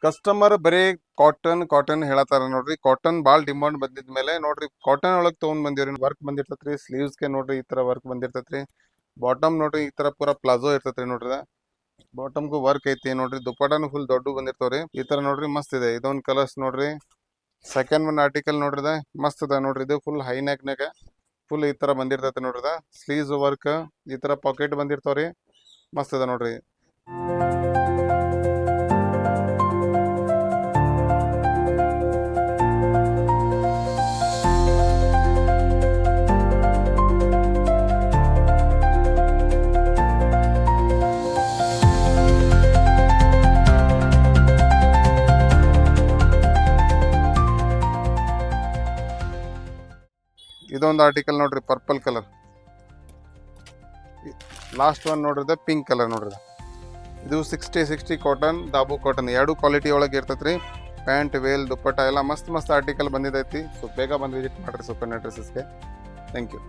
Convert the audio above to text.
Customer ಬರೀ cotton cotton ಹೇಳತ್ತಾರ ನೋಡ್ರಿ. Cotton ಭಾಳ ಡಿಮಾಂಡ್ ಬಂದಿದ ಮೇಲೆ ನೋಡ್ರಿ ಕಾಟನ್ ಒಳಗೆ ತೊಗೊಂಡ್ ಬಂದಿವ್ರಿ. ವರ್ಕ್ ಬಂದಿರ್ತೈತ್ರಿ ಸ್ಲೀವ್ಸ್ಗೆ ನೋಡ್ರಿ ಈ ತರ ವರ್ಕ್ ಬಂದಿರ್ತೈತ್ರಿ. ಬಾಟಮ್ ನೋಡ್ರಿ ಈ ತರ ಪೂರಾ ಪ್ಲಾಜೋ ಇರ್ತೈತ್ರಿ ನೋಡ್ರಿ. ಬಾಟಮ್ಗೂ ವರ್ಕ್ ಐತಿ ನೋಡ್ರಿ. ದುಪ್ಪಟಾನು ಫುಲ್ ದೊಡ್ಡ ಬಂದಿರ್ತಾವ್ರಿ. ಈ ತರ ನೋಡ್ರಿ ಮಸ್ತ್ ಇದೆ. ಇದೊಂದು ಕಲರ್ಸ್ ನೋಡ್ರಿ. ಸೆಕೆಂಡ್ ಒನ್ ಆರ್ಟಿಕಲ್ ನೋಡ್ರಿದ ಮಸ್ತ್ ಅದ ನೋಡ್ರಿ. ಇದು ಫುಲ್ ಹೈ ನೆಕ್ನಾಗ ಫುಲ್ ಈ ತರ ಬಂದಿರ್ತೈತಿ ನೋಡ್ರಿದ. ಸ್ಲೀವ್ಸ್ ವರ್ಕ್ ಈ ತರ ಪಾಕೆಟ್ ಬಂದಿರ್ತಾವ್ರಿ. ಮಸ್ತ್ ಅದ ನೋಡ್ರಿ. ಇದೊಂದು ಆರ್ಟಿಕಲ್ ನೋಡ್ರಿ ಪರ್ಪಲ್ ಕಲರ್. ಲಾಸ್ಟ್ ಒನ್ ನೋಡ್ರಿದ ಪಿಂಕ್ ಕಲರ್ ನೋಡ್ರಿ. ಇದು 60 ಕಾಟನ್ ದಾಬು ಕಾಟನ್ ಎರಡು ಕ್ವಾಲಿಟಿ ಒಳಗೆ ಇರ್ತೈತ್ರಿ. ಪ್ಯಾಂಟ್ ವೇಲ್ ದುಪ್ಪಟ್ಟ ಎಲ್ಲ ಮಸ್ತ್ ಆರ್ಟಿಕಲ್ ಬಂದಿದೈತಿ. ಸೊ ಬೇಗ ಬಂದು ವಿಸಿಟ್ ಮಾಡ್ರಿ ಸುಕನ್ಯಾ ಡ್ರೆಸ್ಸಸ್ಗೆ. Thank you.